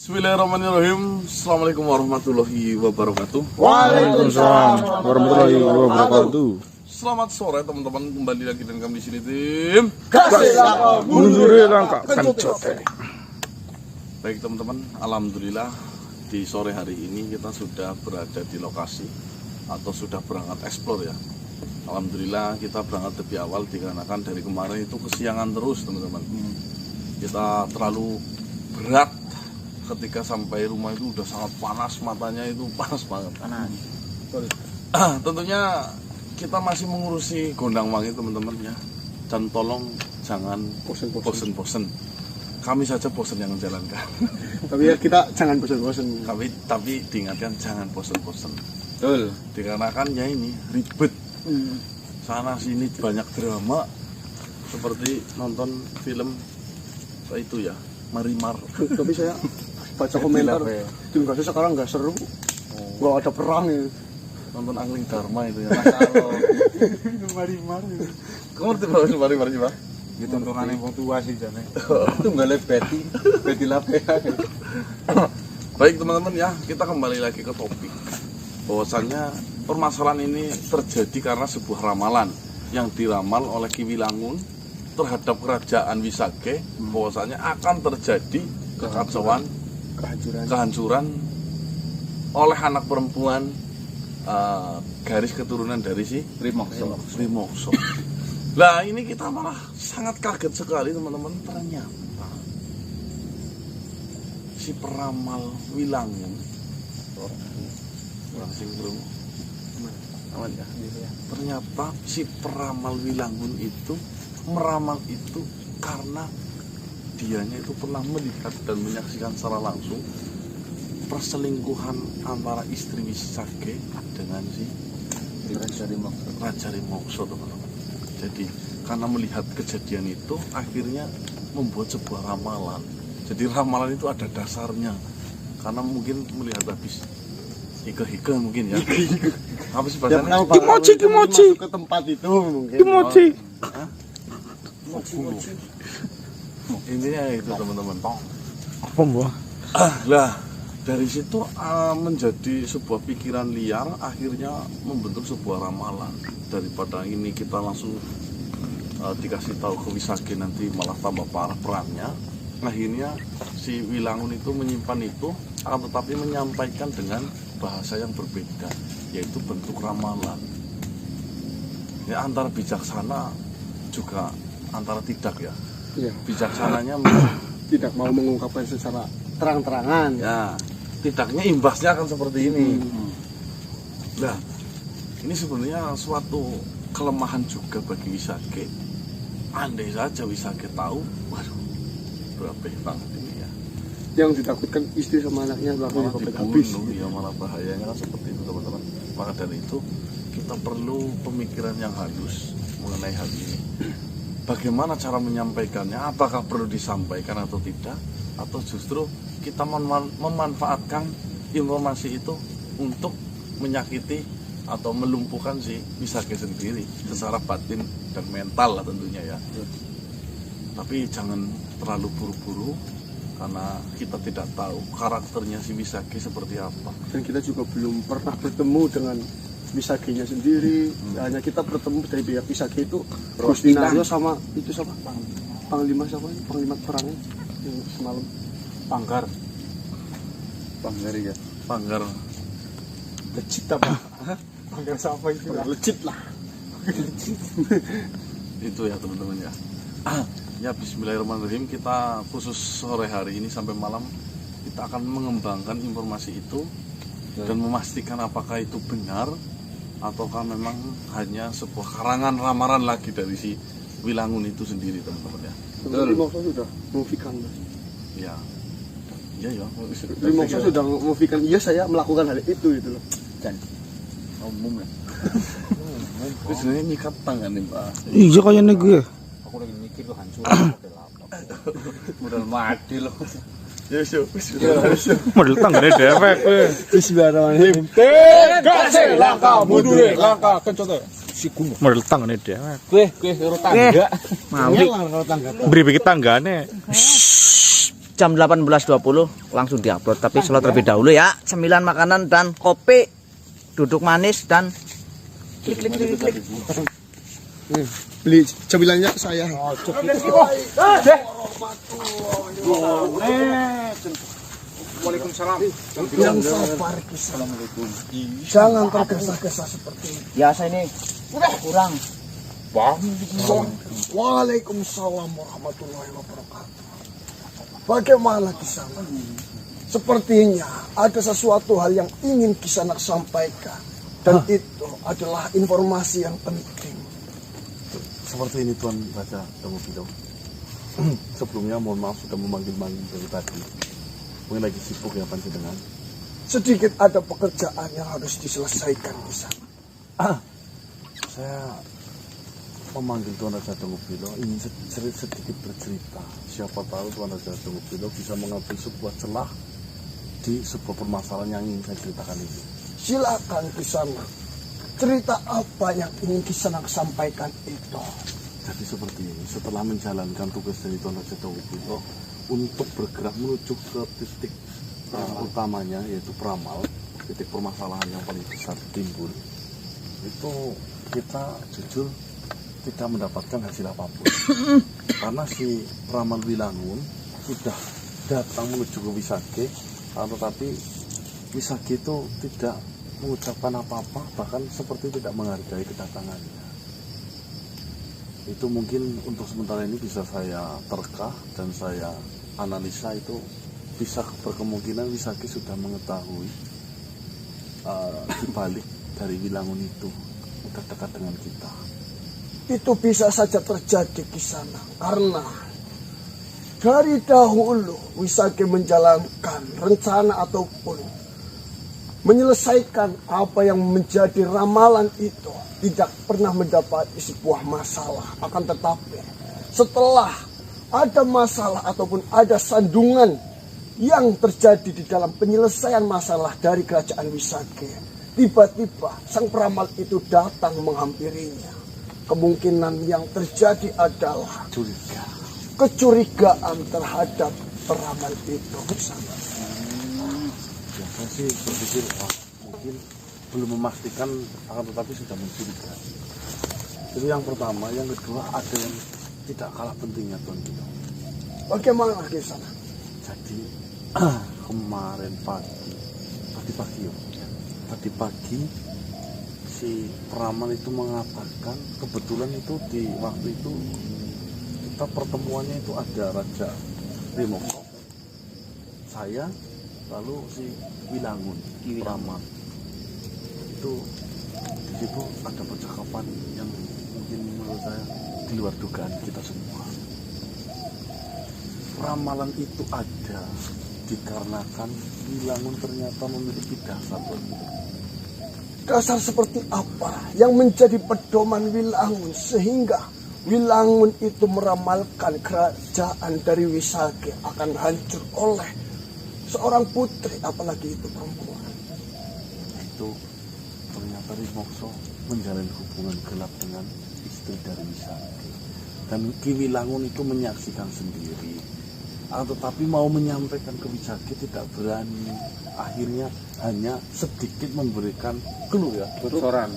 Bismillahirrahmanirrahim. Assalamualaikum warahmatullahi wabarakatuh. Waalaikumsalam warahmatullahi wabarakatuh. Selamat sore teman-teman, kembali lagi dengan kami di sini tim Kasih langkah mundur langkah kencot. Baik teman-teman, alhamdulillah di sore hari ini kita sudah berada di lokasi atau sudah berangkat eksplor ya. Alhamdulillah kita berangkat lebih awal dikarenakan dari kemarin itu kesiangan terus teman-teman. Kita terlalu berat ketika sampai rumah itu udah sangat panas, matanya itu panas banget. Tentunya kita masih mengurusi Gondang Wangi teman-teman ya. Dan tolong jangan bosen-bosen. Kami saja bosen yang menjalankan. Tapi ya kita jangan bosan-bosan. Tapi diingatkan jangan bosen-bosen. Betul. Dikarenakan ya ini ribet. Sana sini banyak drama seperti nonton film itu ya, Marimar. Tapi saya baca komentar tim Gases sekarang nggak seru, nggak ada perang ya. Nonton Angling Dharma itu ya. Marimar. Kamu ngerti bahwa Marimar sih Pak? Itu tontonan yang tua sih jane. Itu nggak lihat Betty Lapea. Baik teman-teman ya, kita kembali lagi ke topik. Bahwasannya permasalahan ini terjadi karena sebuah ramalan yang diramal oleh Ki Wilangun terhadap kerajaan Wisage, bahwasannya akan terjadi kekacauan, kehancuran oleh anak perempuan garis keturunan dari si Rimokso. Nah ini kita malah sangat kaget sekali teman-teman, ternyata si peramal Wilangun orang singgung aman ya. Ternyata si peramal Wilangun itu meramal itu karena dianya itu pernah melihat dan menyaksikan secara langsung perselingkuhan antara istri Wisage dengan si Raja Rimokso teman-teman. Jadi karena melihat kejadian itu akhirnya membuat sebuah ramalan. Jadi ramalan itu ada dasarnya karena mungkin melihat habis hike mungkin ya. Apa sih bahasanya? Kimochi ke tempat itu mungkin. Kimochi. Intinya itu teman-teman. Apa mbak? Lah dari situ menjadi sebuah pikiran liar, akhirnya membentuk sebuah ramalan. Daripada ini kita langsung dikasih tahu ke Wisage nanti malah tambah parah perangnya. Akhirnya si Wilangun itu menyimpan itu, akan tetapi menyampaikan dengan bahasa yang berbeda, yaitu bentuk ramalan. Ya antara bijaksana juga antara tidak ya. Iya. Bijaksananya Tidak mau mengungkapkan secara terang-terangan. ya, tidaknya imbasnya akan seperti ini. Nah, ini sebenarnya suatu kelemahan juga bagi Wisage. Andai saja Wisage tahu, waduh, berapa banget ini ya. Yang ditakutkan istri sama anaknya langsung Malah dipepet habis. dibunuh, ya malah bahayanya kan seperti itu teman-teman. Maka dari itu kita perlu pemikiran yang halus mengenai hal ini. Bagaimana cara menyampaikannya? Apakah perlu disampaikan atau tidak? Atau justru kita memanfaatkan informasi itu untuk menyakiti atau melumpuhkan si Wisage sendiri secara batin dan mental lah tentunya ya. Tapi jangan terlalu buru-buru karena kita tidak tahu karakternya si Wisage seperti apa. Dan kita juga belum pernah bertemu dengan Wisage-nya sendiri. Hanya kita bertemu dari pihak Wisage itu Gusti Naryo sama itu siapa? Panglima siapa? Panglima perangnya yang semalam. Panggar ya. Panggar Lecit apa? Panggar siapa itu? Lecit lah. itu ya teman-teman ya. Ya bismillahirrahmanirrahim, kita khusus sore hari ini sampai malam kita akan mengembangkan informasi itu dan memastikan apakah itu benar ataukah memang hanya sebuah karangan ramalan lagi dari si Wilangun itu sendiri teman-teman ya. Rimokso sudah memfikan. Ya. Iya ya. Rimokso sudah memfikan. Iya saya melakukan hal itu gitu loh. Dan umum lah. Terus sebenarnya nyikat tangan nih Pak. Iya kayaknya gue. Aku lagi mikir lo hancur model apa. Model mati lo. Ya siap. Model tanggane dewek kowe. Bismillahirrahmanirrahim. Kasih langkah mundur langkah kencot. Si kuno. Model tanggane dewek. Kowe karo tangga. Mau Ngelang kalau tangga. beri bagi tanggane. jam 18.20 langsung diupload. Tapi slow terlebih dahulu ya. Cemilan, makanan dan kopi, duduk manis dan klik. Beli cemilannya ke saya. Waalaikumsalam. Yang sabar kisah. Jangan tergesa-gesa seperti ini. biasa ini kurang. Waalaikumsalam warahmatullahi wabarakatuh. Bagaimana kisah? Sepertinya ada sesuatu hal yang ingin Kisanak sampaikan. Dan itu adalah informasi yang penting. Seperti ini Tuan Raja Damopido. Sebelumnya mohon maaf sudah memanggil-manggil dari tadi. Mungkin lagi sibuk ya panjenengan. Sedikit ada pekerjaan yang harus diselesaikan di sana. Saya memanggil Tuan Raja Damopido ingin sedikit bercerita. Siapa tahu Tuan Raja Damopido bisa mengambil sebuah celah di sebuah permasalahan yang ingin saya ceritakan ini. Silakan Kisanak. Cerita apa yang ingin Kisanak sampaikan itu? Jadi seperti ini, setelah menjalankan tugas dari Tuan Raja Damopido untuk bergerak menuju ke titik utamanya, yaitu Pramal, titik permasalahan yang paling besar timbul, itu kita jujur tidak mendapatkan hasil apapun. Karena si Pramal Wilangun sudah datang menuju ke Wisage, tetapi Wisage itu tidak mengucapkan apa-apa, bahkan seperti tidak menghargai kedatangannya. Itu mungkin untuk sementara ini bisa saya terka dan saya analisa, itu bisa berkemungkinan Wisage sudah mengetahui dibalik dari Wilangun itu udah dekat dengan kita. Itu bisa saja terjadi Kisanak, karena dari dahulu Wisage menjalankan rencana ataupun menyelesaikan apa yang menjadi ramalan itu tidak pernah mendapati sebuah masalah. Akan tetapi setelah ada masalah ataupun ada sandungan yang terjadi di dalam penyelesaian masalah dari kerajaan Wisage, tiba-tiba sang peramal itu datang menghampirinya. Kemungkinan yang terjadi adalah kecurigaan terhadap peramal itu. Ya, saya sih berpikir mungkin belum memastikan, akan tetapi sudah mencurigai. Itu yang pertama. Yang kedua, ada yang tidak kalah pentingnya Tuan Guido. Bagaimana Kisanak? Jadi kemarin tadi pagi si Pramal itu mengatakan, kebetulan itu di waktu itu kita pertemuannya itu ada Raja Rimoko, saya, lalu si Wilangun, Pramal. Itu di situ ada percakapan yang mungkin menurut saya di luar dugaan kita semua. Ramalan itu ada dikarenakan Wilangun ternyata memiliki dasar. Dasar seperti apa yang menjadi pedoman Wilangun sehingga Wilangun itu meramalkan kerajaan dari Wisage akan hancur oleh seorang putri, apalagi itu perempuan. Itu ternyata Rimokso menjalin hubungan gelap dengan istri dari Wisage. Dan Ki Wilangun itu menyaksikan sendiri. Tetapi mau menyampaikan ke Wisage tidak berani. Akhirnya hanya sedikit memberikan clue, ya, bocoran,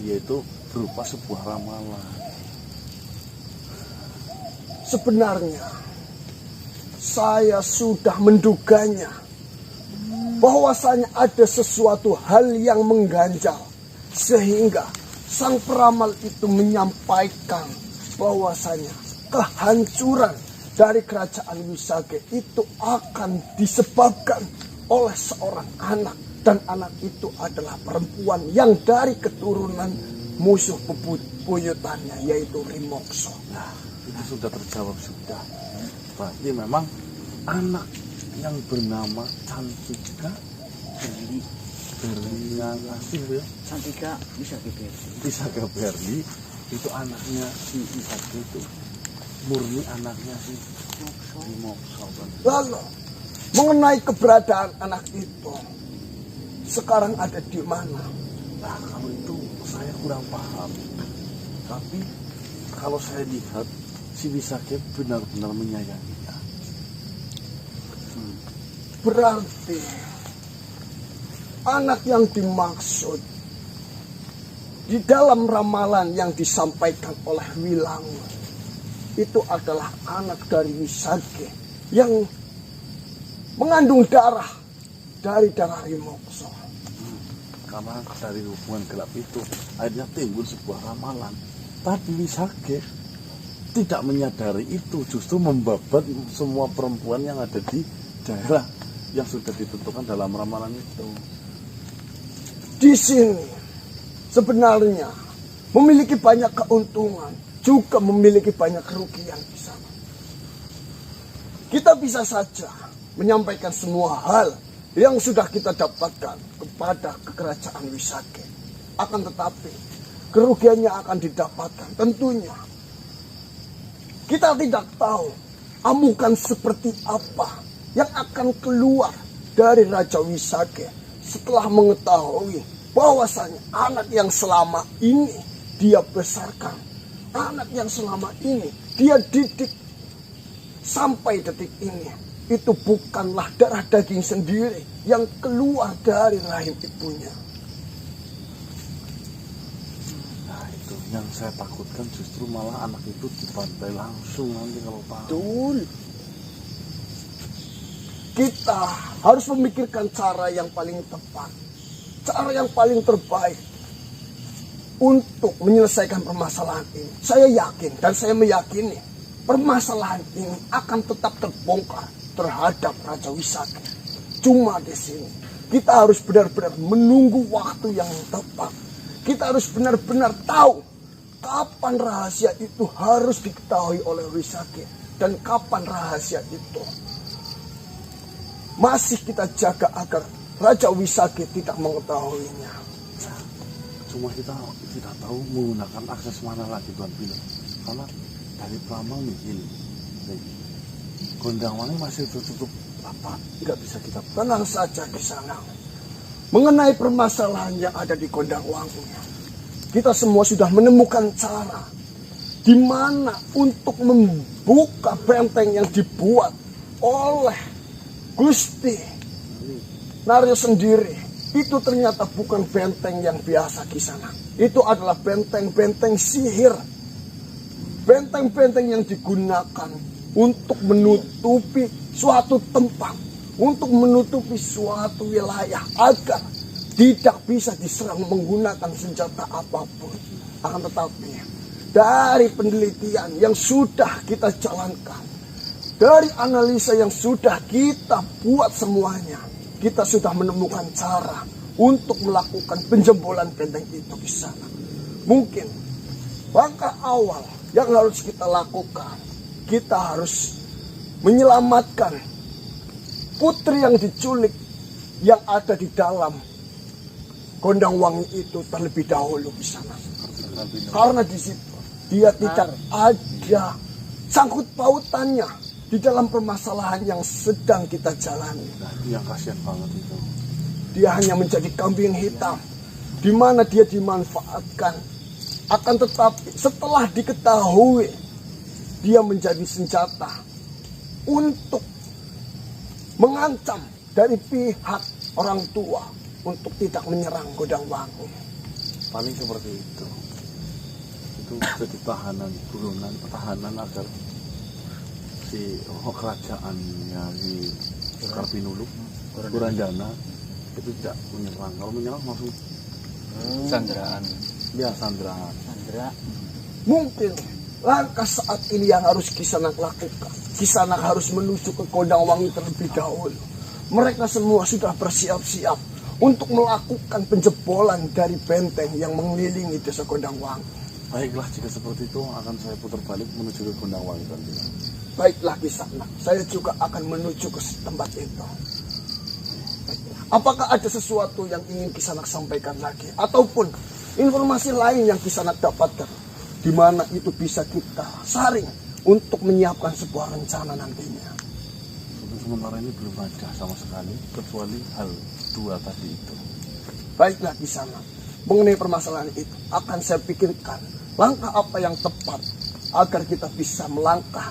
yaitu berupa sebuah ramalan. Sebenarnya saya sudah menduganya bahwasanya ada sesuatu hal yang mengganjal sehingga sang peramal itu menyampaikan bahwasanya kehancuran dari kerajaan Wisage itu akan disebabkan oleh seorang anak, dan anak itu adalah perempuan yang dari keturunan musuh bebuyutannya, yaitu Rimokso. Nah, itu sudah terjawab sudah. Berarti memang anak yang bernama Cantika Berli Ngasih, ya? Cantika Wisage Berli itu anaknya si Wisage, itu murni anaknya si Rimokso. Lalu mengenai keberadaan anak itu sekarang ada di mana? Nah, kalau itu saya kurang paham. Tapi kalau saya lihat si Wisage benar-benar menyayanginya. Berarti anak yang dimaksud di dalam ramalan yang disampaikan oleh Wilangun itu adalah anak dari Wisage yang mengandung darah dari darah Rimokso. Karena dari hubungan gelap itu akhirnya timbul sebuah ramalan. Tapi Wisage tidak menyadari itu, justru membabat semua perempuan yang ada di daerah yang sudah ditentukan dalam ramalan itu. Di sini sebenarnya memiliki banyak keuntungan, juga memiliki banyak kerugian di sana. Kita bisa saja menyampaikan semua hal yang sudah kita dapatkan kepada kerajaan Wisage. Akan tetapi kerugiannya akan didapatkan tentunya. Kita tidak tahu amukan seperti apa yang akan keluar dari Raja Wisage setelah mengetahui bahwasanya anak yang selama ini dia besarkan, anak yang selama ini dia didik sampai detik ini, itu bukanlah darah daging sendiri yang keluar dari rahim ibunya. Nah itu yang saya takutkan, justru malah anak itu dibantai langsung nanti kalau tahu. Betul. Kita harus memikirkan cara yang paling tepat, cara yang paling terbaik untuk menyelesaikan permasalahan ini. Saya yakin dan saya meyakini permasalahan ini akan tetap terbongkar terhadap Raja Wisage. Cuma di sini kita harus benar-benar menunggu waktu yang tepat. Kita harus benar-benar tahu kapan rahasia itu harus diketahui oleh Wisage dan kapan rahasia itu masih kita jaga agar Raja Wisage tidak mengetahuinya. Cuma kita tidak tahu menggunakan akses mana lagi Tuan Pilo. Karena dari Pramang ini Gondangwangi masih tertutup rapat, tidak bisa kita. Tenang saja di sana. Mengenai permasalahan yang ada di Gondangwangi, kita semua sudah menemukan cara di mana untuk membuka benteng yang dibuat oleh Gusti Naryo sendiri. Itu ternyata bukan benteng yang biasa di sana. Itu adalah benteng-benteng sihir. Benteng-benteng yang digunakan untuk menutupi suatu tempat, untuk menutupi suatu wilayah agar tidak bisa diserang menggunakan senjata apapun. Akan tetapi dari penelitian yang sudah kita jalankan, dari analisa yang sudah kita buat semuanya, kita sudah menemukan cara untuk melakukan penjebolan benteng itu di sana. Mungkin langkah awal yang harus kita lakukan, kita harus menyelamatkan putri yang diculik yang ada di dalam Gondangwangi itu terlebih dahulu di sana. Karena di situ dia tidak ada sangkut pautannya di dalam permasalahan yang sedang kita jalani. Nah, yang kasihan banget itu. Dia hanya menjadi kambing hitam, di mana dia dimanfaatkan. Akan tetapi setelah diketahui, dia menjadi senjata untuk mengancam dari pihak orang tua untuk tidak menyerang Gondangwangi. Paling seperti itu. Itu jadi tahanan, buronan, pertahanan agar si kerajaannya di Karpinuluk, Kurandana itu tidak menyerang. Kalau menyerang langsung Sandraan. ya sandraan. Mungkin langkah saat ini yang harus Kisanak lakukan. Kisanak harus menuju ke Gondangwangi terlebih dahulu. Mereka semua sudah bersiap-siap untuk melakukan penjebolan dari benteng yang mengelilingi desa Gondangwangi. Baiklah, jika seperti itu akan saya putar balik menuju ke Gondangwangi tadi. Baiklah Kisanak, saya juga akan menuju ke tempat itu. Apakah ada sesuatu yang ingin Kisanak sampaikan lagi? Ataupun informasi lain yang Kisanak dapatkan? Di mana itu bisa kita saring untuk menyiapkan sebuah rencana nantinya. Untuk sementara ini belum ada sama sekali, kecuali hal dua tadi itu. Baiklah Kisanak, mengenai permasalahan itu akan saya pikirkan langkah apa yang tepat agar kita bisa melangkah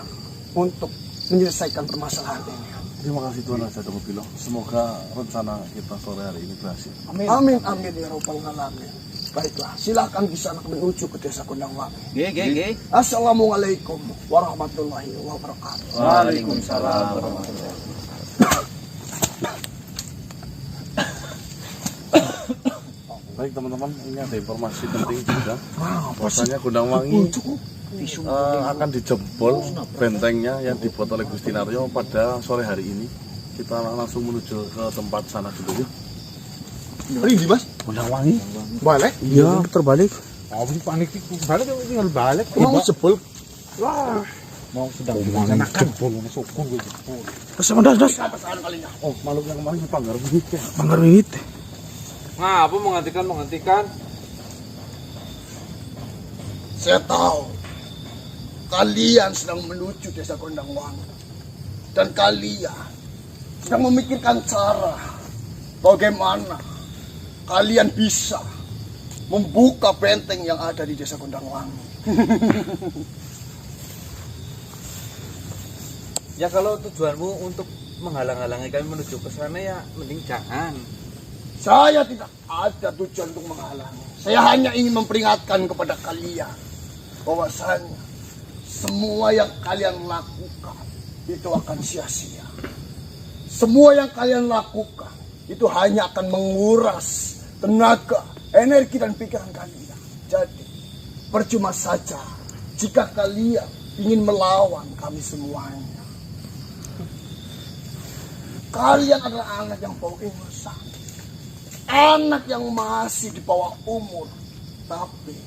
untuk menyelesaikan permasalahan ini. Terima kasih Tuhan Raja Dongopilo. Semoga rencana kita sore hari ini berhasil. Amin ya rabbal alamin. Baiklah, silakan kisah anak menuju ke desa Kondangwangi. Nggih. Assalamualaikum warahmatullahi wabarakatuh. Waalaikumsalam warahmatullahi Baik teman-teman, ini ada informasi penting juga. Bahwasanya Kondangwangi akan dijebol bentengnya yang dibuat oleh Gusti Naryo pada sore hari ini. Kita langsung menuju ke tempat sana dulu ya. Ini di Mas? Kondangwangi. Balik? Iya, terbalik. Oh, panik itu balik tinggal balik. Mau jebol? Mau sedang dilaksanakan bol sokong gitu. Terus das. Oh, makhluk yang kemarin Panggar Wingit ya. Panggar Wingit. Ngapa menghentikan? Saya tahu kalian sedang menuju desa Kondangwangi dan kalian sedang memikirkan cara bagaimana kalian bisa membuka benteng yang ada di desa Kondangwangi. Ya kalau tujuanmu untuk menghalang-halangi kami menuju ke sana ya mending jangan. Saya tidak ada tujuan untuk menghalangi. Saya hanya ingin memperingatkan kepada kalian bahwasanya semua yang kalian lakukan itu akan sia-sia. Semua yang kalian lakukan itu hanya akan menguras tenaga, energi dan pikiran kalian. Jadi percuma saja jika kalian ingin melawan kami semuanya. Kalian adalah anak yang bau ingusan, anak yang masih di bawah umur, tapi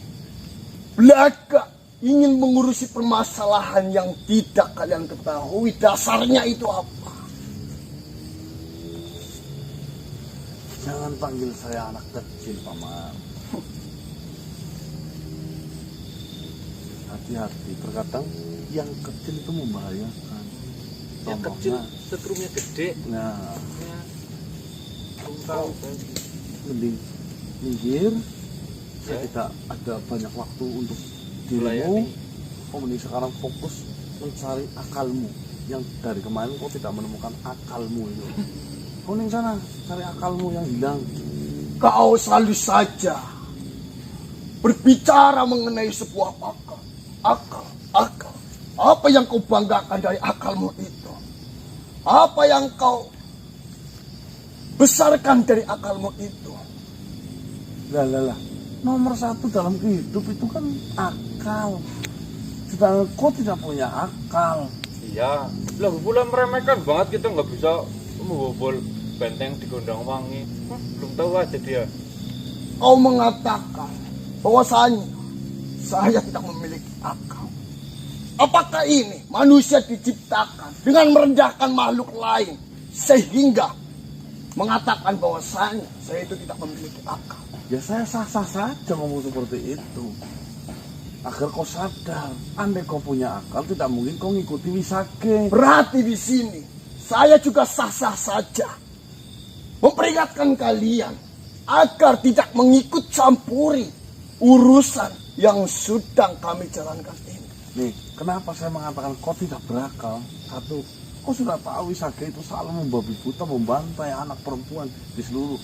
belaka ingin mengurusi permasalahan yang tidak kalian ketahui dasarnya itu apa. Jangan panggil saya anak kecil, Paman. Hati-hati, terkadang yang kecil itu membahayakan. Yang kecil setrumnya gede. Nah, Ya, belum tahu kan. mending minggir. Saya tidak ada banyak waktu untuk dirimu. Melayani. Kau mending sekarang fokus mencari akalmu. Yang dari kemarin kau tidak menemukan akalmu itu. Kau ning sana cari akalmu yang hilang. Kau selalu saja berbicara mengenai sebuah akal. Akal. Apa yang kau banggakan dari akalmu itu? Apa yang kau besarkan dari akalmu itu? Lah. Nomor satu dalam hidup itu kan akal. Sedangkan kau tidak punya akal. Iya, lah pula meremehkan banget kita nggak bisa membobol benteng di Kondangwangi. Belum tahu aja dia. Kau mengatakan bahwasanya saya tidak memiliki akal. Apakah ini manusia diciptakan dengan merendahkan makhluk lain sehingga mengatakan bahwasanya saya itu tidak memiliki akal? Ya saya sah-sah saja ngomong seperti itu. Agar kau sadar, andai kau punya akal tidak mungkin kau ngikuti Wisage. Berarti di sini saya juga sah-sah saja memperingatkan kalian agar tidak mengikut campuri urusan yang sedang kami jalankan ini. Nih, kenapa saya mengatakan kau tidak berakal? Satu, kau sudah tahu Wisage itu selalu membabi buta, membantai anak perempuan di seluruh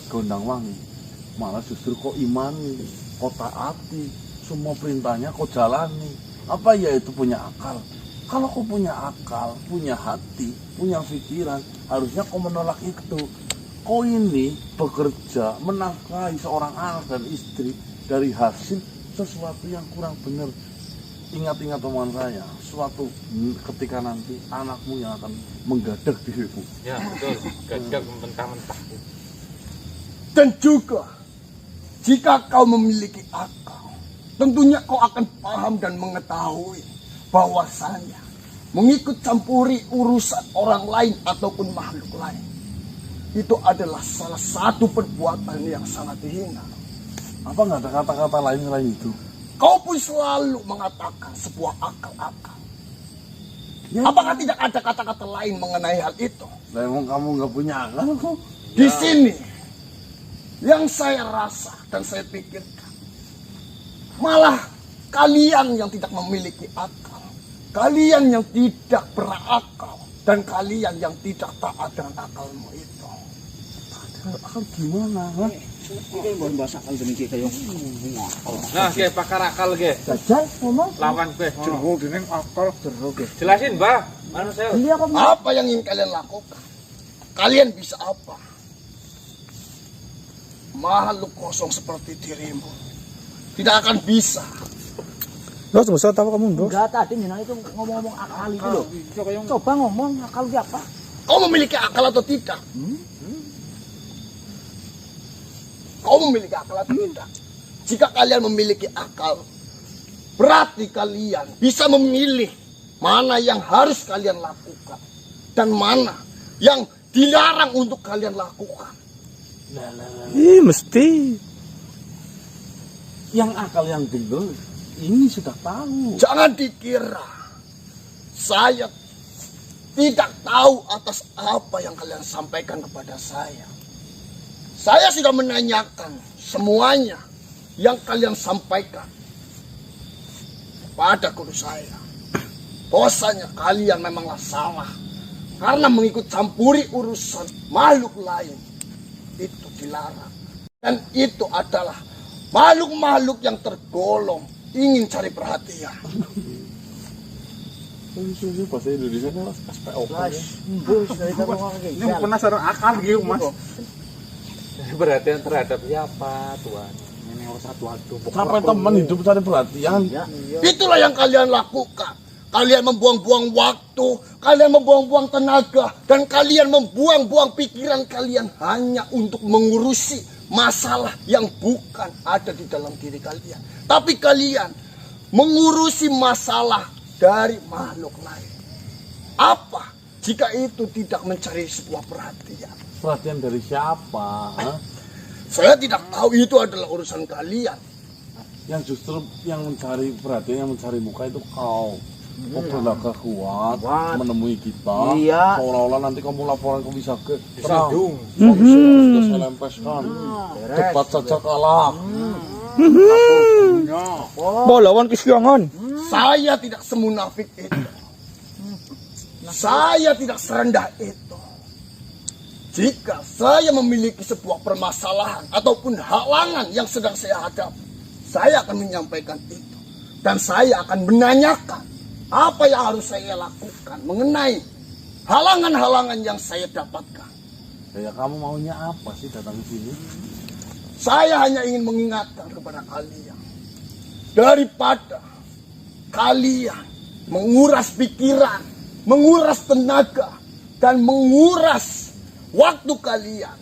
Kondangwangi. Malah justru kau imani, kau taati, semua perintahnya kau jalani. Apa ya itu punya akal? Kalau kau punya akal, punya hati, punya pikiran, harusnya kau menolak itu. Kau ini bekerja, menafkahi seorang anak dan istri dari hasil sesuatu yang kurang benar. Ingat-ingat omongan saya, suatu ketika nanti anakmu yang akan menggadak dirimu. Ya betul, gagak mentah-mentah. Dan juga jika kau memiliki akal, tentunya kau akan paham dan mengetahui bahwasanya mengikut campuri urusan orang lain ataupun makhluk lain itu adalah salah satu perbuatan yang sangat hina. Apa nggak ada kata-kata lain selain itu? Kau pun selalu mengatakan sebuah akal-akal. Ya. Apakah tidak ada kata-kata lain mengenai hal itu? Lah emang kamu nggak punya akal kok? Di sini yang saya rasa dan saya pikirkan, malah kalian yang tidak memiliki akal, kalian yang tidak berakal, Dan kalian yang tidak taat dengan akalmu itu. Akal gimana? Ha? Iki mbok bahasa akal demikian kayak. Nah, ge pakar akal ge. Jajal ngomong. Lawan kowe. Jero dening akal. Jelasin, Mbah. Anu saya. Iya kok. Apa yang ingin kalian lakukan? Kalian bisa apa? Makhluk kosong seperti dirimu tidak akan bisa. Dos, nggak usah tahu kamu, Dos. Enggak, tadi Nina itu ngomong-ngomong akal itu loh. Coba ngomong akal itu apa? Kau memiliki akal atau tidak? Kau memiliki akal atau tidak? Jika kalian memiliki akal, berarti kalian bisa memilih mana yang harus kalian lakukan dan mana yang dilarang untuk kalian lakukan. Ih, mesti. Yang akal yang dulu ini sudah tahu. Jangan dikira saya tidak tahu atas apa yang kalian sampaikan kepada saya. Saya sudah menanyakan semuanya yang kalian sampaikan pada guru saya. Bahwasanya kalian memanglah salah karena mengikut campuri urusan makhluk lain. Itu dilarang. Dan itu adalah makhluk-makhluk yang tergolong ingin cari perhatian. Ini bahasa Indonesia kan SPOK. Ini Penasaran akal gitu, Mas. Perhatian terhadap siapa, Tuhan? Ini orang satu aduh. Sampai teman hidup cari perhatian. Itulah yang kalian lakukan. Kalian membuang-buang waktu, kalian membuang-buang tenaga, dan kalian membuang-buang pikiran kalian hanya untuk mengurusi masalah yang bukan ada di dalam diri kalian. Tapi kalian mengurusi masalah dari makhluk lain. Apa jika itu tidak mencari sebuah perhatian? Perhatian dari siapa? Ha? Saya tidak tahu, itu adalah urusan kalian. Yang justru yang mencari perhatian, yang mencari muka itu kau. Kau berlaga kuat, menemui kita. Iya. Seolah-olah nanti kamu laporan ke bisa ke Disandung. Sudah saya lempeskan. Cepat saja kalah. Mau lawan kesiangan. Saya tidak semunafik itu. Saya tidak serendah itu. Jika saya memiliki sebuah permasalahan ataupun halangan yang sedang saya hadapi, saya akan menyampaikan itu. Dan saya akan menanyakan apa yang harus saya lakukan mengenai halangan-halangan yang saya dapatkan. Ya kamu maunya apa sih datang ke sini? Saya hanya ingin mengingatkan kepada kalian, daripada kalian menguras pikiran, menguras tenaga, dan menguras waktu kalian,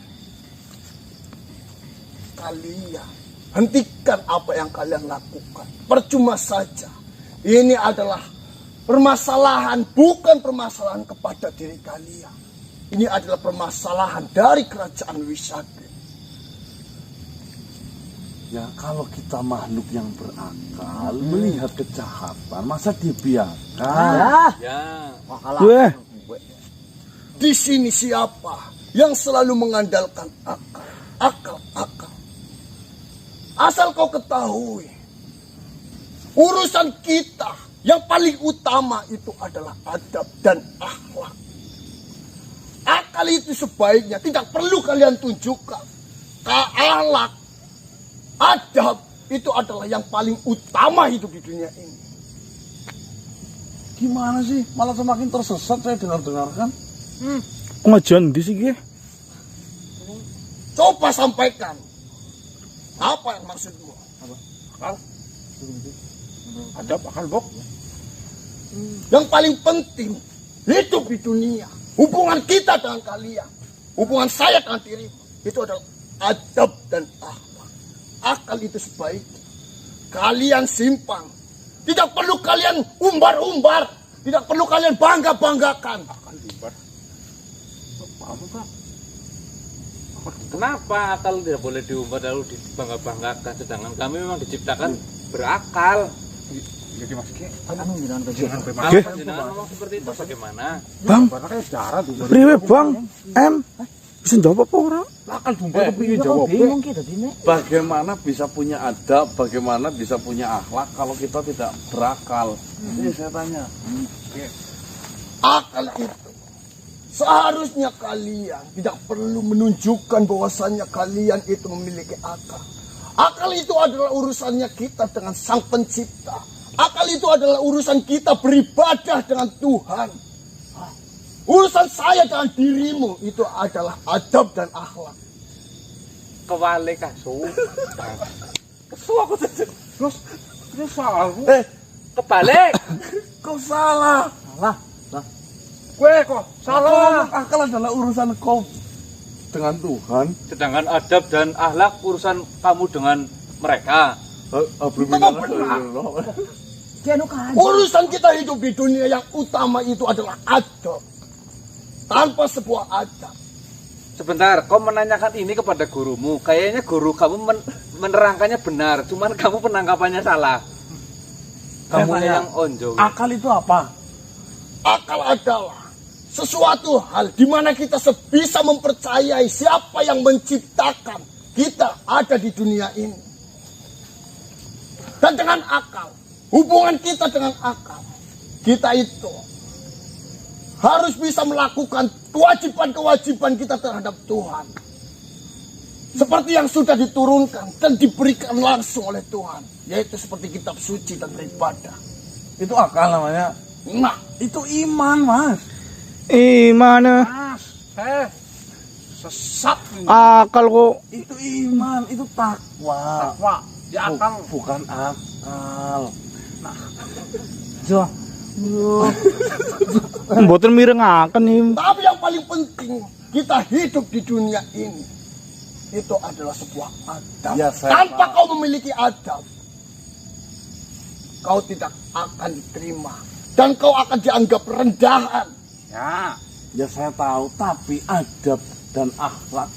kalian hentikan apa yang kalian lakukan. Percuma saja. Ini adalah permasalahan, bukan permasalahan kepada diri kalian. Ini adalah permasalahan dari kerajaan Wisagri. Ya kalau kita makhluk yang berakal melihat kejahatan, masa dibiarkan? Ya. Weh, Di sini siapa yang selalu mengandalkan akal? Akal. Asal kau ketahui, urusan kita yang paling utama itu adalah adab dan akhlak. Akal itu sebaiknya tidak perlu kalian tunjukkan. Akhlak, adab itu adalah yang paling utama hidup di dunia ini. Gimana sih? Malah semakin tersesat saya dengar-dengarkan. pengajian di sini. Coba sampaikan. Apa yang maksudmu? Ada akal bok. Yang paling penting hidup di dunia, hubungan kita dengan kalian, hubungan saya dengan dirimu, itu adalah adab dan akhlak. Akal itu sebaiknya kalian simpan, tidak perlu kalian umbar-umbar, tidak perlu kalian bangga-banggakan. Akal umbar. Apa, Pak? Kenapa akal tidak boleh diumbar lalu dibangga-banggakan, sedangkan kami memang diciptakan berakal? Jadi Mas Ki, Kalau Oke. jenengan ngomong seperti itu bagaimana? Bang, priwe Bang? Bisa jawab apa orang? akal jumpa kepiye jawab. Bingung kita ini. Bagaimana bisa punya adab, bagaimana bisa punya akhlak kalau kita tidak berakal? Ini saya tanya. Akal itu Seharusnya kalian tidak perlu menunjukkan bahwasannya kalian itu memiliki akal. Akal itu adalah urusannya kita dengan Sang Pencipta. Akal itu adalah urusan kita beribadah dengan Tuhan. Urusan saya dengan dirimu itu adalah adab dan akhlak. Kewalik kasu. Kesu aku terus salah. Kebalik. Kau salah. Salah. Gue kok salah. Akal adalah urusan kau dengan Tuhan. Sedangkan adab dan akhlak urusan kamu dengan mereka. Urusan kita hidup di dunia yang utama itu adalah adab. Tanpa sebuah adab. Sebentar, kau menanyakan ini kepada gurumu. Kayaknya guru kamu menerangkannya benar, cuman kamu penangkapannya salah. Kamu yang onjong. Akal itu apa? Akal adalah sesuatu hal di mana kita bisa mempercayai siapa yang menciptakan kita ada di dunia ini. Dan dengan akal, hubungan kita dengan akal, kita itu harus bisa melakukan kewajiban-kewajiban kita terhadap Tuhan. Seperti yang sudah diturunkan dan diberikan langsung oleh Tuhan. Yaitu seperti kitab suci dan beribadah. Itu akal namanya. Nah, Itu iman, Mas. Iman. Sesat ini. Akal kok. Itu iman, itu takwa. Wah, ya akal. Bukan akal. Jo. Mboten mireng akan nih. tapi yang paling penting kita hidup di dunia ini itu adalah sebuah adab. Ya, saya Tanpa kau memiliki adab, kau tidak akan diterima dan kau akan dianggap rendahan. Ya. Ya saya tahu, tapi adab dan akhlak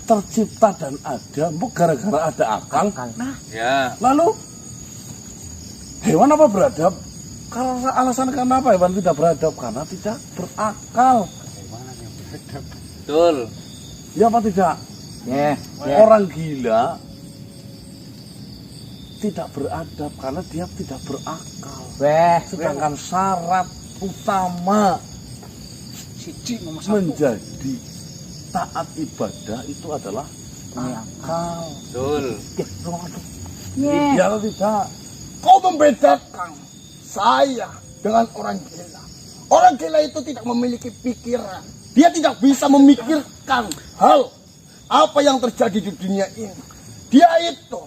tercipta dan ada gara-gara ada akal. Ya. Lalu hewan apa beradab? Karena alasan kenapa hewan tidak beradab? Karena tidak berakal. Betul. Ya apa tidak? Ya. Orang gila tidak beradab karena dia tidak berakal. Sedangkan syarat utama menjadi taat ibadah itu adalah akal. Betul. Ya atau tidak? Kau membedakan saya dengan orang gila. Orang gila itu tidak memiliki pikiran. Dia tidak bisa memikirkan hal apa yang terjadi di dunia ini. Dia itu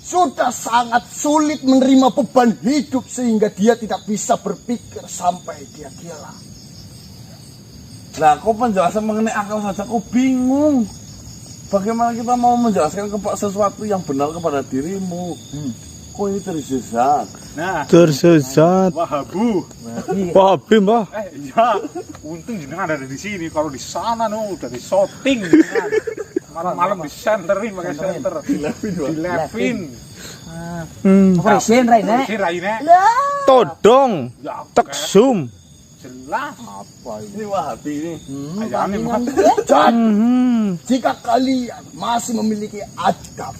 sudah sangat sulit menerima beban hidup sehingga dia tidak bisa berpikir sampai dia gila. Nah, kau penjelasan mengenai akal saja kau bingung. Bagaimana kita mau menjelaskan sesuatu yang benar kepada dirimu? Kau ini tersesat. Nah, Tersesat. Wahabu. Wahabi, Mbah. Ya, untung jenengan ada di sini. Kalau di sana udah di shooting jenengan. Malam-malam di senterin pakai senter. Dilevin. Operasi Raine. Si Raine. Todong. Ya, Teksum. jelas. Apa ini Wahabi ini? Ayane Mas. Jadi, Hmm. jika kalian masih memiliki adab,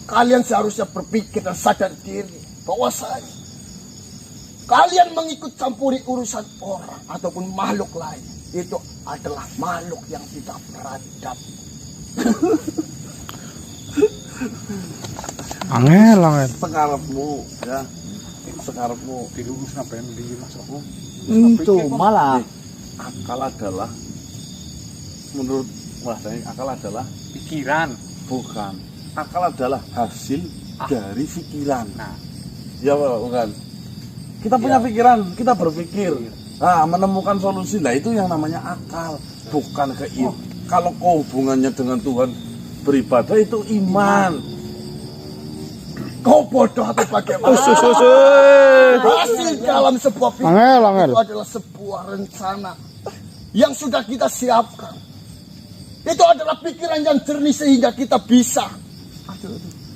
kalian seharusnya berpikir dan sadar diri bahwasanya kalian mengikut campuri urusan orang ataupun makhluk lain itu adalah makhluk yang tidak beradab. Angel, angel. Sekarepmu ya. Sekarepmu Dilurus sampai ndi maksudmu? Cuma lah. akal adalah menurut Mas Dani, akal adalah Pikiran. bukan. Akal adalah hasil dari pikiran. Nah, Ya bukan. Kita punya pikiran, kita berpikir. Nah, menemukan solusi. Nah, itu yang namanya akal, bukan kalau kau hubungannya dengan Tuhan beribadah itu iman. Kau bodoh atau bagaimana? Hasil dalam sebuah pikiran Angel, angel. itu adalah sebuah rencana yang sudah kita siapkan. Itu adalah pikiran yang jernih sehingga kita bisa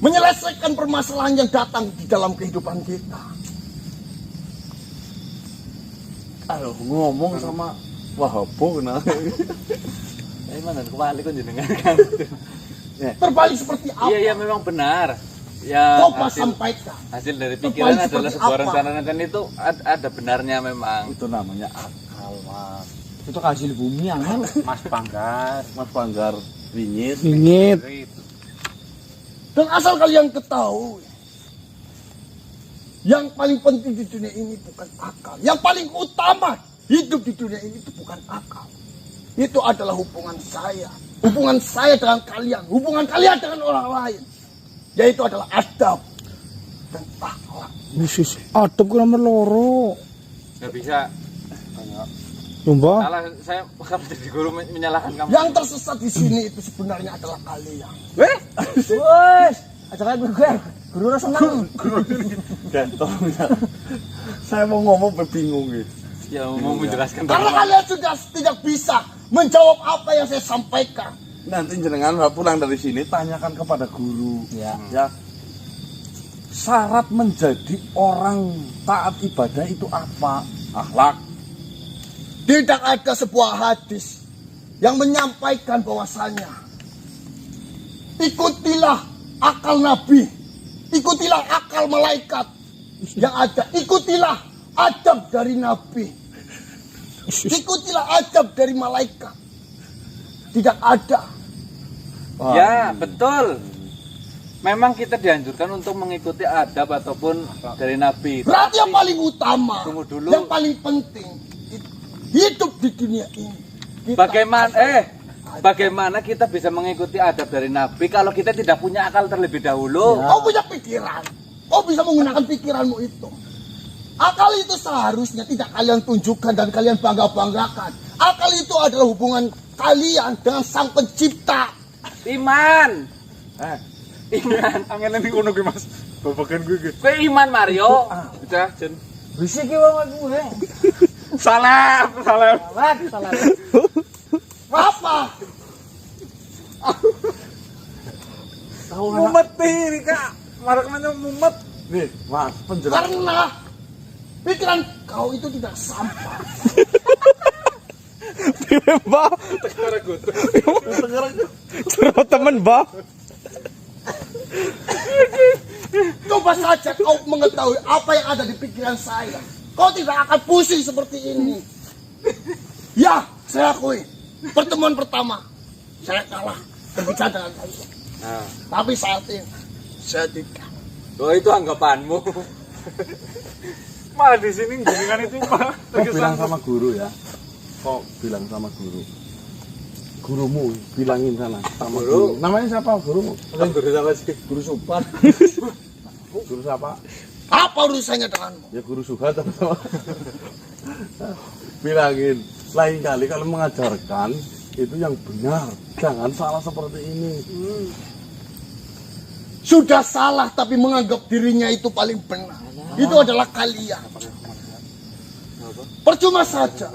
menyelesaikan permasalahan yang datang di dalam kehidupan kita. Aduh, ngomong sama Wahabo kenapa? mana kembali kan jenengan kan. Terbalik seperti apa? Iya, memang benar. Ya, Coba sampaikan. hasil dari pikiran Terbalik adalah seperti sebuah apa? rencana dan itu ada benarnya memang. Itu namanya akal, Mas. Itu hasil bumi angel. Mas Panggar. Mas Panggar Winyit. Bingit. Dan asal kalian ketahui, yang paling penting di dunia ini bukan akal. Yang paling utama hidup di dunia ini itu bukan akal. Itu adalah hubungan saya. Hubungan saya dengan kalian. Hubungan kalian dengan orang lain. Yaitu adalah adab dan akhlak. Khusus adab ku nomor loro. Gak bisa. Mbah. Salah, saya bakal jadi guru menyalahkan kamu. Yang tersesat di sini itu sebenarnya adalah kalian. Weh, Wes, ajakan gue. Guru rasa senang. Gantong. Saya mau ngomong bingung gitu. ya mau menjelaskan. Karena kalian sudah tidak bisa menjawab apa yang saya sampaikan. Nanti jenengan pulang dari sini tanyakan kepada guru. Ya. Syarat menjadi orang taat ibadah itu apa? Akhlak. Tidak ada sebuah hadis yang menyampaikan bahwasanya ikutilah akal Nabi, ikutilah akal malaikat. Yang ada ikutilah adab dari Nabi, ikutilah adab dari malaikat. Tidak ada. Ya, betul. Memang kita dianjurkan untuk mengikuti adab ataupun dari Nabi. Berarti yang Tapi- paling utama, Tunggu dulu. yang paling penting hidup di dunia ini. Bagaimana kita bisa mengikuti adab dari Nabi kalau kita tidak punya akal terlebih dahulu? Kau punya pikiran, kau bisa menggunakan pikiranmu itu. Akal itu seharusnya tidak kalian tunjukkan dan kalian bangga-banggakan. Akal itu adalah hubungan kalian dengan Sang Pencipta. Iman. Iman. Angin nanti kono gue mas, babakan gue. Kowe iman Mario. Udah, Jen. Bisik ki wong aku he. Salam. Salah. Apa? Mumet nih kak, marak nanya mumet. Nih, Mas, penjelasan. Karena pikiran kau itu tidak sampah. Piye, Mbah? Curhat temen, Mbah. Coba saja kau mengetahui apa yang ada di pikiran saya. Kau tidak akan pusing seperti ini. Ya, saya akui. Pertemuan pertama, saya kalah berbicara dengan kalian. Tapi saat ini, saya tidak. Oh, itu anggapanmu. Malah di sini jenengan itu malah Kok bilang sama guru ya? Kok bilang sama guru? Gurumu bilangin sana sama guru. Namanya siapa gurumu? Guru sama sih. Guru Supan. Guru siapa? Apa urusannya denganmu? Ya guru Suhat atau bilangin lain kali kalau mengajarkan itu yang benar, jangan salah seperti ini. Sudah salah tapi menganggap dirinya itu paling benar. Itu adalah kalian. Percuma saja.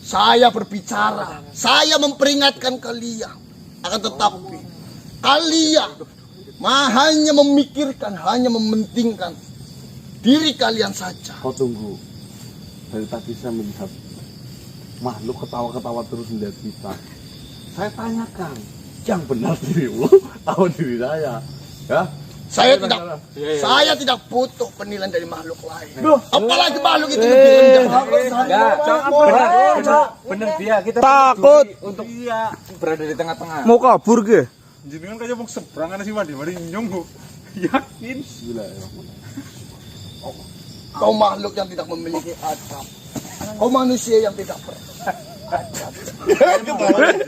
Saya berbicara, saya memperingatkan kalian. Akan tetapi kalian hanya memikirkan, hanya mementingkan diri kalian saja. Kau tunggu. Dari tadi saya melihat makhluk ketawa-ketawa terus melihat kita. Saya tanyakan, yang benar dirimu atau diri saya? Ya? Saya tidak butuh penilaian dari makhluk lain. Apalagi makhluk itu lebih rendah. Ya, benar dia. Kita Takut. untuk berada di tengah-tengah. Mau kabur ke? jenengan kayak mau seberangan sih mari nyonggo. Yakin? Kau makhluk yang tidak memiliki adab. Kau manusia yang tidak beradab.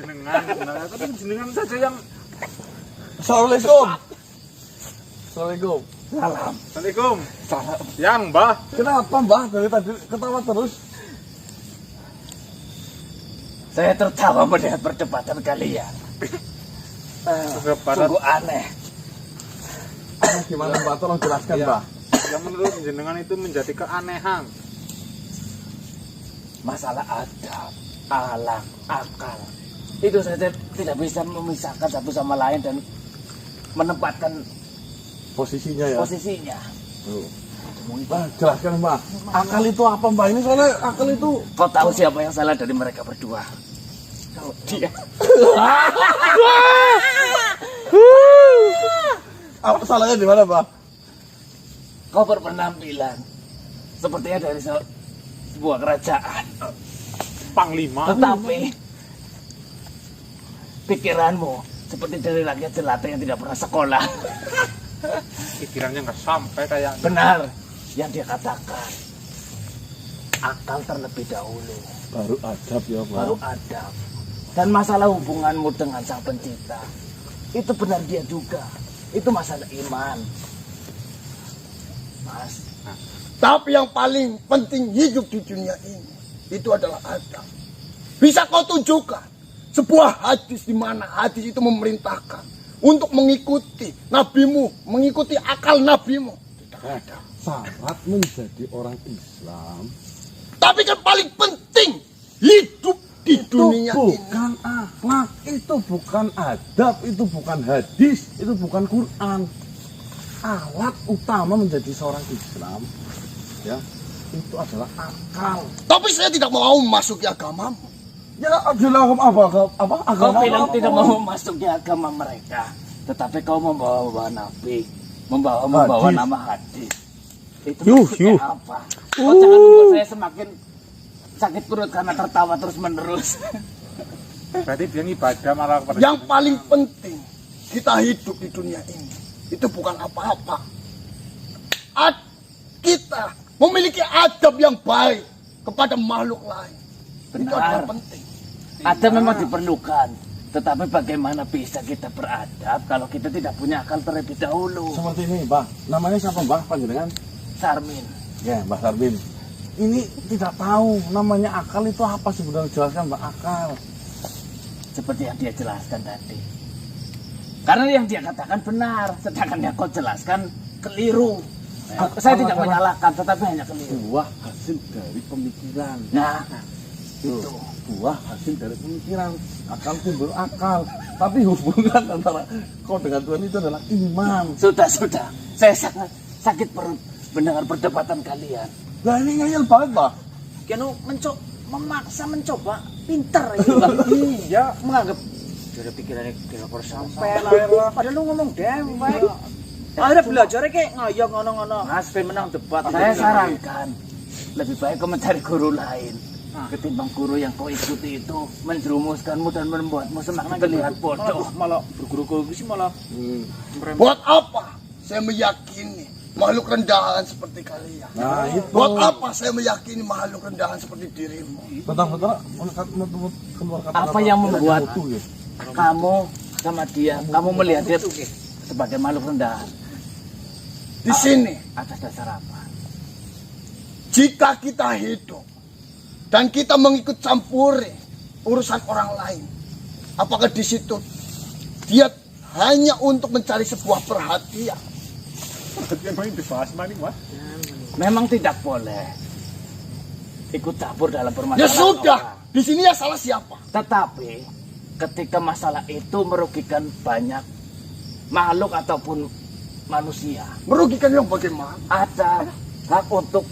Jenengan, tapi jenengan saja yang. Assalamualaikum. Assalamualaikum. Assalamualaikum. Yang mbah. Kenapa Mbah dari tadi ketawa terus? Saya tertawa melihat perdebatan kalian. Sungguh aneh. Gimana Mbah? Tolong jelaskan Mbah. Yang menurut jenengan itu menjadi keanehan. Masalah adab, akhlak, akal. Itu saja tidak bisa memisahkan satu sama lain dan menempatkan Posisinya ya. posisinya. Mbah, jelaskan Mbah. Akal itu apa Mbah? Ini soalnya akal itu. Kau tahu siapa yang salah dari mereka berdua? Dia. Apa salahnya di mana Mbah? Kau berpenampilan sepertinya dari sebuah kerajaan. Panglima. Tetapi pikiranmu seperti dari rakyat jelata yang tidak pernah sekolah. Pikirannya nggak sampai kayak. Benar yang dia katakan. Akal terlebih dahulu, Baru adab ya, Pak. baru adab. Dan masalah hubunganmu dengan Sang Pencipta, itu benar dia juga. Itu masalah iman. Mas, Tapi yang paling penting hidup di dunia ini itu adalah adab. Bisa kau tunjukkan sebuah hadis di mana hadis itu memerintahkan untuk mengikuti nabimu, mengikuti akal nabimu. Tidak ada. Syarat menjadi orang Islam Tapi kan paling penting hidup di dunia ini. bukan akhlak, itu bukan adab, itu bukan hadis, itu bukan Quran. Alat utama menjadi seorang Islam, ya, itu adalah akal. Tapi saya tidak mau memasuki agamamu. Ya, adalah apa kau agama bilang apa? tidak mau masuk di agama mereka, tetapi kau membawa nabi, membawa Hadis. nama hadis. Itu Yuh, maksudnya yuh. apa? Kau jangan membuat saya semakin sakit perut karena tertawa terus menerus. Berarti dia ibadah malah kepada. Yang paling penting kita hidup di dunia ini itu bukan apa-apa. Kita memiliki adab yang baik kepada makhluk lain. Itu Benar. adalah penting. Ada memang diperlukan, tetapi bagaimana bisa kita beradab kalau kita tidak punya akal terlebih dahulu? Seperti ini, Mbah. Namanya siapa, Mbah? Panjenengan? Sarmin, Ya, Mbah Sarbin. Ini tidak tahu namanya akal itu apa sebenarnya, jelaskan Mbak akal. seperti yang dia jelaskan tadi. Karena yang dia katakan benar, sedangkan yang kau jelaskan keliru. Saya tidak menyalahkan, tetapi hanya keliru. Buah hasil dari pemikiran. Nah, Itu buah hasil dari pemikiran. Akal timbul akal. Tapi hubungan antara kau dengan Tuhan itu adalah iman. sudah. Saya sangat sakit perut mendengar perdebatan kalian. Nah ini ngeyel banget, Mbah. Keno memaksa mencoba pinter ini Bang. Iya. Menganggap dari pikirannya kira sampai lah. Padahal lu ngomong baik. Akhirnya belajar kayak ngayang ngono-ngono. Mas, menang debat. Saya sarankan lebih baik kau mencari guru lain. Ketimbang guru yang kau ikuti itu menjerumuskanmu dan membuatmu semakin terlihat bodoh. Malah berguru-guru sih malah Buat apa saya meyakini makhluk rendahan seperti kalian? Nah itu. Buat apa saya meyakini makhluk rendahan seperti dirimu? Betul-betul keluar kata-kata. Apa yang membuat Itu, ya. kamu sama dia, kamu melihat dia sebagai makhluk rendahan? Di sini, Atas dasar apa? jika kita hidup dan kita mengikut campuri urusan orang lain, apakah di situ dia hanya untuk mencari sebuah perhatian? Dia main dibahas maning, Mas. Memang tidak boleh ikut campur dalam permasalahan Ya sudah, orang. di sini ya salah siapa? Tetapi ketika masalah itu merugikan banyak makhluk ataupun manusia, Merugikan yang bagaimana? ada hak untuk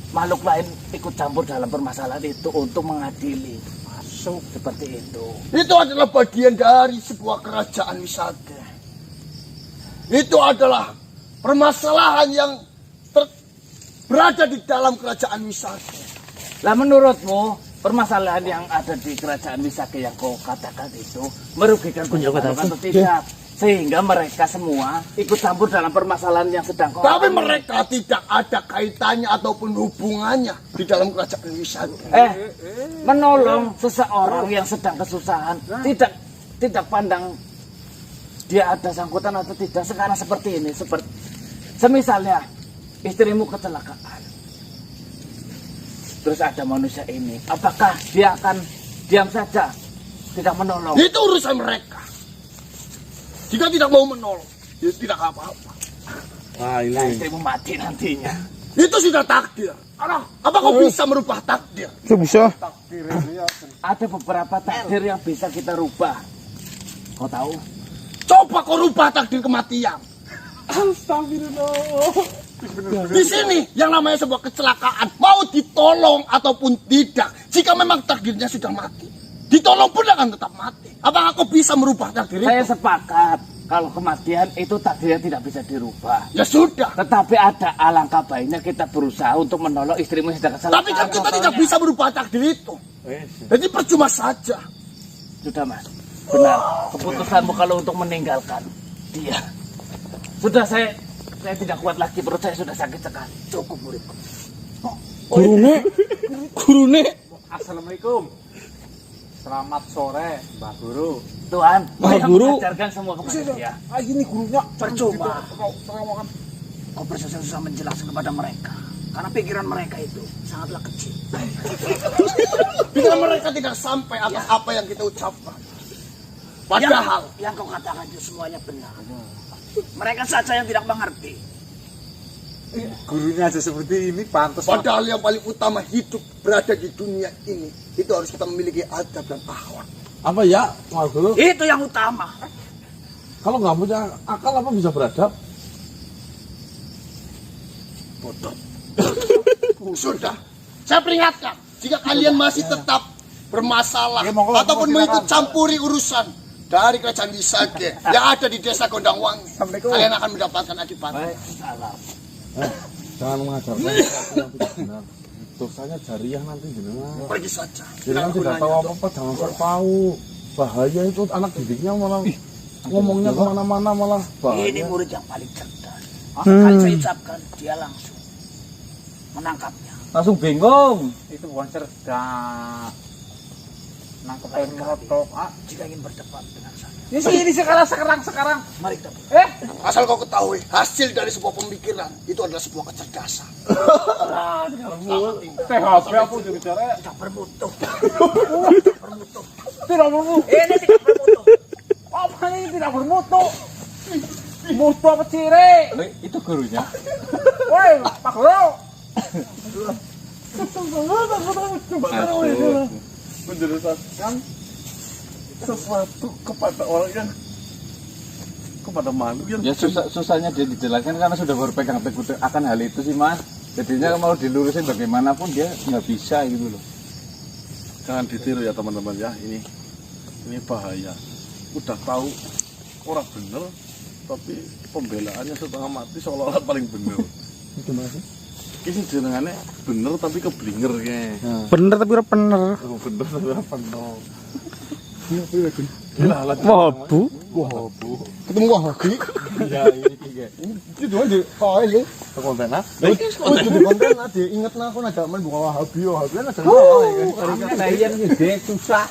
makhluk lain ikut campur dalam permasalahan itu untuk mengadili. Masuk seperti itu. Itu adalah bagian dari sebuah kerajaan wisata. Itu adalah permasalahan yang berada di dalam kerajaan wisata. Lah menurutmu permasalahan yang ada di kerajaan Wisaka yang kau katakan itu merugikan banyak makhluk atau tidak? Sehingga mereka semua ikut campur dalam permasalahan yang sedang kau Tapi alami. mereka tidak ada kaitannya ataupun hubungannya di dalam kerajaan wisata. Menolong seseorang yang sedang kesusahan tidak pandang dia ada sangkutan atau tidak. Sekarang seperti ini, semisalnya istrimu kecelakaan, terus ada manusia ini, apakah dia akan diam saja tidak menolong? Itu urusan mereka. Jika tidak mau menolong, ya tidak apa-apa. Nah Nah, ini. istrimu mati nantinya. Itu sudah takdir. Apa kau bisa merubah takdir? Itu bisa. Ada beberapa takdir yang bisa kita rubah. Kau tahu? Coba kau rubah takdir kematian. Di sini yang namanya sebuah kecelakaan, mau ditolong ataupun tidak, jika memang takdirnya sudah mati, ditolong pun akan tetap mati. Apakah kau bisa merubah takdir Saya itu? sepakat kalau kematian itu takdirnya tidak bisa dirubah. Ya sudah. Tetapi ada alangkah baiknya kita berusaha untuk menolong istrimu yang sedang kecelakaan. Tapi kan kita tidak bisa merubah takdir itu. Jadi percuma saja. Sudah Mas, benar keputusanmu kalau untuk meninggalkan dia. Sudah saya tidak kuat lagi, perut saya sudah sakit sekali. Cukup muridku. Gurune. Assalamualaikum. Selamat sore, Mbak Guru. Tuhan, Pak saya Guru. mengajarkan semua kepada dia. Ini gurunya Percuma. Kau bersusah-susah menjelaskan kepada mereka. Karena pikiran mereka itu sangatlah kecil. Pikiran mereka tidak sampai atas apa yang kita ucapkan. Padahal yang kau katakan itu semuanya benar. Mereka saja yang tidak mengerti. gurunya aja seperti ini pantas. Padahal yang paling utama hidup berada di dunia ini itu harus kita memiliki adab dan akhlak. Apa ya, Mas Guru? Itu yang utama. Kalau nggak punya akal apa bisa beradab? Bodoh. Sudah, saya peringatkan jika kalian masih tetap bermasalah ataupun mau ikut campuri urusan dari kerajaan Wisage yang ada di desa Gondangwangi, kalian akan mendapatkan akibat. Jangan mengajarkan sesuatu yang tidak benar. Dosanya jariah nanti jenengan. Pergi saja. Jenengan tidak tahu apa-apa, jangan sok tahu. Bahaya itu anak didiknya malah ngomongnya kemana-mana malah Ini bahaya. murid yang paling cerdas. Sekali saya ucapkan, dia langsung menangkapnya. Langsung bingung. Itu bukan cerdas. Nangkep air merotok. Jika ingin berdebat dengan saya, Ini sekarang. mari kita berdebat. Asal kau ketahui, hasil dari sebuah pemikiran itu adalah sebuah kecerdasan. THP apa itu bicara? Tidak bermutu. Tidak bermutu. Ini tidak bermutu. Apa ini tidak bermutu? Mutu apa cire? Itu gurunya. Woi, Pak Guru. Menjelaskan sesuatu kepada orang yang kepada malu yang Ya susahnya dia dijelaskan karena sudah berpegang teguh akan hal itu sih Mas. Jadinya mau dilurusin bagaimanapun dia nggak bisa gitu loh. jangan ditiru ya teman-teman ya, ini bahaya. Udah tahu orang bener tapi pembelaannya setengah mati seolah-olah paling bener. Ini jenengannya bener tapi keblinger kayak. Bener tapi ora bener. Bener tapi apa no? Wabu. Ketemu Wahabi? Iya ini tiga. Itu cuma di koil ya. Konten ah. Oh, itu di konten ada ingat nah aku ngajak main buka Wahabi kan ada. Kalian gede susah.